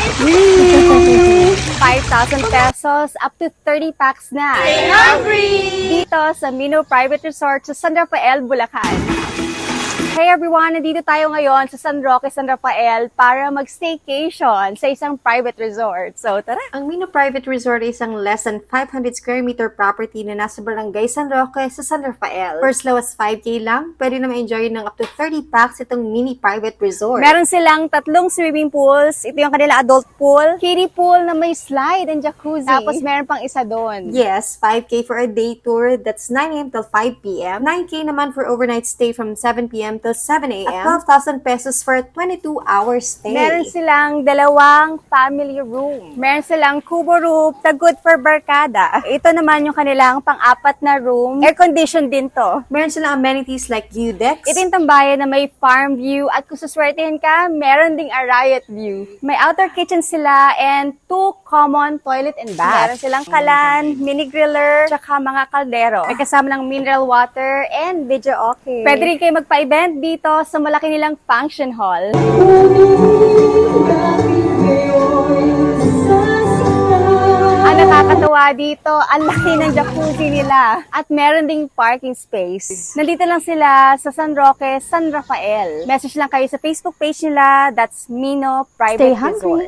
5,000 pesos up to 30 packs na. Stay hungry! Dito sa Mino Private Resort sa San Rafael, Bulacan. Hey everyone! Nandito tayo ngayon sa San Roque, San Rafael para mag-staycation sa isang private resort. So tara! Ang Mino Private Resort ay isang less than 500 square meter property na nasa Barangay San Roque sa San Rafael. First low as 5K lang, pwede na ma-enjoy ng up to 30 packs itong mini private resort. Meron silang 3 swimming pools. Ito yung kanila adult pool. Kiddie pool na may slide and jacuzzi. Tapos meron pang isa doon. Yes, 5K for a day tour, that's 9 a.m. till 5 p.m. 9K naman for overnight stay from 7 p.m. till 7 a.m. At 12,000 pesos for a 22-hour stay. Meron silang 2 family room. Meron silang kubo room na good for barkada. Ito naman yung kanilang pang-apat na room. Air-conditioned din to. Meron silang amenities like view decks. Ito yung tambayan na may farm view at kung suswertehin ka, meron ding a riot view. May outdoor kitchen sila and 2 common toilet and bath. Meron silang kalan, mini griller, tsaka mga kaldero. May kasama ng mineral water and video okay. Pwede rin kayo magpa-event dito sa malaki nilang function hall. Ang nakakatawa dito, ang laki ng jacuzzi nila. At meron ding parking space. Nandito lang sila sa San Roque, San Rafael. Message lang kayo sa Facebook page nila, that's Mino Private Resort.